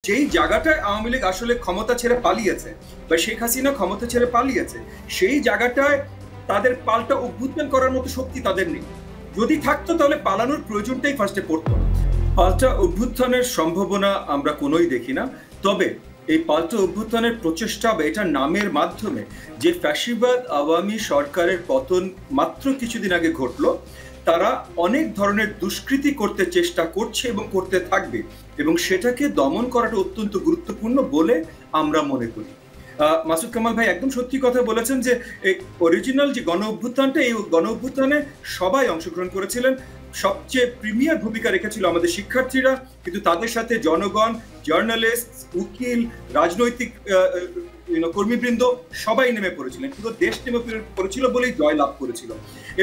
যেই জায়গাটায় আওয়ামী লীগ আসলে ক্ষমতা ছেড়ে পালিয়েছে বা শেখ হাসিনা ক্ষমতা ছেড়ে পালিয়েছে, সেই জায়গাটায় তাদের পাল্টা অভ্যুত্থান করার মতো শক্তি তাদের নেই। যদি থাকতো তাহলে পালানোর প্রয়োজনটাই ফার্স্টে পড়তো না। পাল্টা অভ্যুত্থানের সম্ভাবনা আমরা কোনোই দেখি না। তবে এই পাল্টা অভ্যুত্থানের প্রচেষ্টা বা এটার নামের মাধ্যমে যে ফ্যাসিবাদ আওয়ামী সরকারের পতন মাত্র কিছুদিন আগে ঘটলো, তারা অনেক ধরনের দুষ্কৃতি করতে চেষ্টা করছে এবং করতে থাকবে, এবং সেটাকে দমন করাটা অত্যন্ত গুরুত্বপূর্ণ বলে আমরা মনে করি। মাসুদ কামাল ভাই একদম সত্যি কথা বলেছেন যে অরিজিনাল যে গণ অভ্যুত্থানটা, এই গণ অভ্যুত্থানে সবাই অংশগ্রহণ করেছিলেন। সবচেয়ে প্রিমিয়ার ভূমিকা রেখেছিল আমাদের শিক্ষার্থীরা, কিন্তু তাদের সাথে জনগণ, জার্নালিস্ট, উকিল, রাজনৈতিক কর্মীবৃন্দ সবাই নেমে পড়েছিলেন। পুরো দেশ নেমে পড়েছিল বলেই জয় লাভ করেছিল।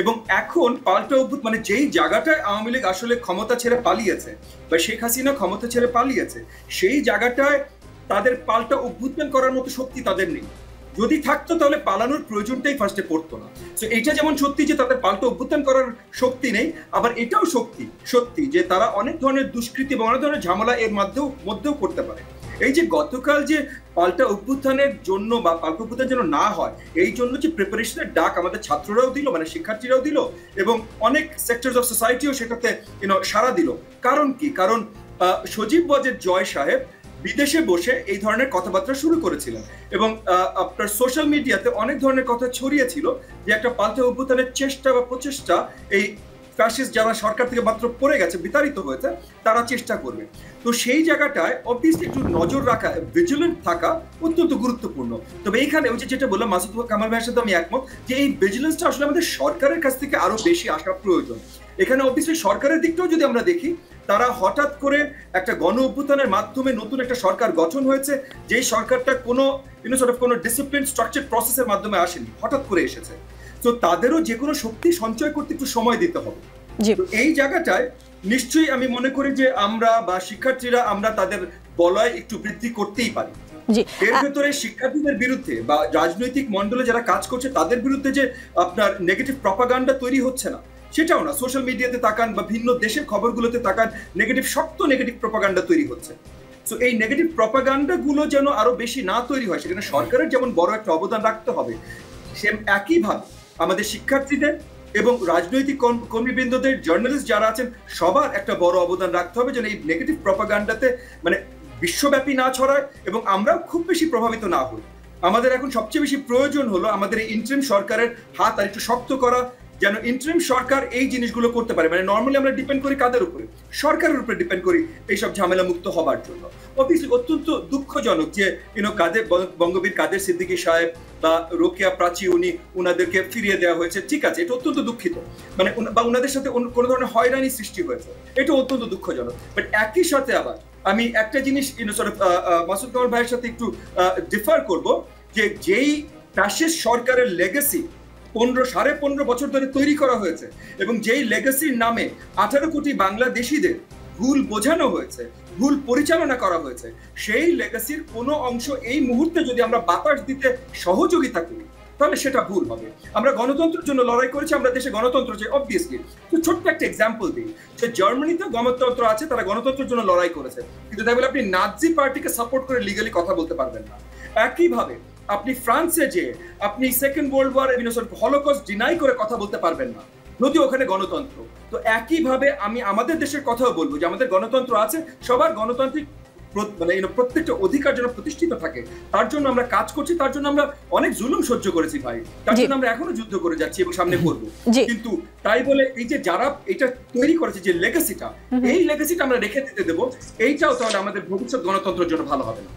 এবং এখন পাল্টা অভ্যুত্থান মানে যেই জায়গাটায় আওয়ামী লীগ আসলে ক্ষমতা ছেড়ে পালিয়েছে বা শেখ হাসিনা ক্ষমতা ছেড়ে পালিয়েছে, সেই জায়গাটায় তাদের পাল্টা অভ্যুত্থান করার মতো শক্তি তাদের নেই। যদি থাকতো তাহলে পালানোর প্রয়োজনটাই ফার্স্টে পড়তো না। তো এটা যেমন সত্যি যে তাদের পাল্টা অভ্যুত্থান করার শক্তি নেই, আবার এটাও সত্যি যে তারা অনেক ধরনের দুষ্কৃতি এবং অনেক ধরনের ঝামেলা এর মধ্যেও করতে পারে। এই যে গতকাল যে পাল্টা অভ্যুত্থানের জন্য বা পাল্টা অভ্যুত্থান যেন না হয়, এই জন্য যে প্রিপারেশনের ডাক আমাদের ছাত্ররাও দিল, মানে শিক্ষার্থীরাও দিল, এবং অনেক সেক্টরস অফ সোসাইটিও সেটাতে সাড়া দিল। কারণ কি? কারণ সজীব ওয়াজেদ জয় সাহেব বিদেশে বসে এই ধরনের কথাবার্তা শুরু করেছিলেন, এবং আপনার সোশ্যাল মিডিয়াতে অনেক ধরনের কথা ছড়িয়েছিল যে একটা পাল্টা অভ্যুত্থানের চেষ্টা বা প্রচেষ্টা এই ফ্যাসিস্ট যারা সরকার থেকে মাত্র পড়ে গেছে, বিতাড়িত হয়েছে, তারা চেষ্টা করবে। তো সেই জায়গাটায় অবভিয়াসলি একটু নজর রাখা, ভিজিলেন্ট থাকা অত্যন্ত গুরুত্বপূর্ণ। তবে এইখানে ওই যেটা বললাম মাসুদ কামাল ভাইয়ের সাথে আমি একমত যে এই ভিজিলেন্সটা আসলে আমাদের সরকারের কাছ থেকে আরো বেশি আসা প্রয়োজন। এখানে অবভিয়াসলি সরকারের দিকটাও যদি আমরা দেখি, তারা হঠাৎ করে একটা গণ অভ্যুত্থানের মাধ্যমে নতুন একটা সরকার গঠন হয়েছে, যেই সরকারটা কোনো কোনো ডিসিপ্লিন স্ট্রাকচার প্রসেসের মাধ্যমে আসেনি, হঠাৎ করে এসেছে। তো তাদেরও যে কোনো শক্তি সঞ্চয় করতে একটু সময় দিতে হবে। এই জায়গাটায় নিশ্চয়ই আমি মনে করি যে আমরা বা শিক্ষার্থীরা আমরা তাদের বলয় একটু বৃদ্ধি করতেই পারি। এর ভেতরে শিক্ষার্থীদের বিরুদ্ধে বা রাজনৈতিক মন্ডলে যারা কাজ করছে তাদের বিরুদ্ধে যে আপনার নেগেটিভ প্রপাগান্ডা তৈরি হচ্ছে না সেটাও না। সোশ্যাল মিডিয়াতে তাকান বা ভিন্ন দেশের খবরগুলোতে তাকান, শক্ত নেগেটিভ প্রপাগান্ডা তৈরি হচ্ছে। তো এই নেগেটিভ প্রপাগান্ডা গুলো যেন আরো বেশি না তৈরি হয়, সেখানে সরকারের যেমন বড় একটা অবদান রাখতে হবে, সে একইভাবে আমাদের শিক্ষার্থীদের এবং রাজনৈতিক কর্মীবৃন্দদের, জার্নালিস্ট যারা আছেন, সবার একটা বড় অবদান রাখতে হবে যেন এই নেগেটিভ প্রপাগান্ডাতে মানে বিশ্বব্যাপী না ছড়ায় এবং আমরাও খুব বেশি প্রভাবিত না হই। আমাদের এখন সবচেয়ে বেশি প্রয়োজন হলো আমাদের এই ইন্টারিম সরকারের হাত আর একটু শক্ত করা, যেন ইন্টারিম সরকার এই জিনিসগুলো করতে পারে। মানে নর্মালি আমরা ডিপেন্ড করি কাদের উপরে? সরকারের উপরে ডিপেন্ড করি এইসব ঝামেলা মুক্ত হবার জন্য। অবভিয়াসলি অত্যন্ত দুঃখজনক যে বঙ্গবীর কাদের সিদ্দিকী সাহেব বা রোকেয়া প্রাচী উনাদেরকে ফিরিয়ে দেওয়া হয়েছে। ঠিক আছে, এটা অত্যন্ত দুঃখিত, মানে বা উনাদের সাথে কোনো ধরনের হয়রানি সৃষ্টি হয়েছে, এটা অত্যন্ত দুঃখজনক। বাট একই সাথে আবার আমি একটা জিনিস মাসুদ কামাল ভাইয়ের সাথে একটু ডিফার করব, যে যেই ফ্যাসিস্ট সরকারের লেগেসি 15.5 বছর ধরে তৈরি করা হয়েছে এবং যেই লেগাসির নামে 18 কোটি বাংলাদেশিদের ভুল বোঝানো হয়েছে, ভুল পরিচালনা করা হয়েছে, সেই লেগাসির কোনো অংশ এই মুহূর্তে যদি আমরা বাতাস দিতে সহযোগিতা করি তাহলে সেটা ভুল হবে। আমরা গণতন্ত্রের জন্য লড়াই করেছি, আমরা দেশে গণতন্ত্র চাই অবভিয়াসলি। তো ছোট্ট একটা এক্সাম্পল দিই, যে জার্মানিতে গণতন্ত্র আছে, তারা গণতন্ত্রের জন্য লড়াই করেছে, কিন্তু তাই বলে আপনি নাৎসি পার্টিকে সাপোর্ট করে লিগালি কথা বলতে পারবেন না। একইভাবে আপনি ফ্রান্সে যে আপনি second world war holocaust deny করে কথা বলতে পারবেন না, যদিও ওখানে গণতন্ত্র। তো একইভাবে আমি আমাদের দেশের কথাও বলবো যে আমাদের গণতন্ত্র আছে, সবার গণতান্ত্রিক মানে প্রত্যেকটা অধিকার যেন প্রতিষ্ঠিত থাকে, তার জন্য আমরা কাজ করছি, তার জন্য আমরা অনেক জুলুম সহ্য করেছি ভাই, তার জন্য আমরা এখনো যুদ্ধ করে যাচ্ছি এবং সামনে করবো। কিন্তু তাই বলে এই যে যারা এটা তৈরি করেছে যে লেগাসিটা, এই লেগাসিটা আমরা রেখে দিতে দেবো, এইটাও তাহলে আমাদের ভবিষ্যৎ গণতন্ত্রের জন্য ভালো হবে না।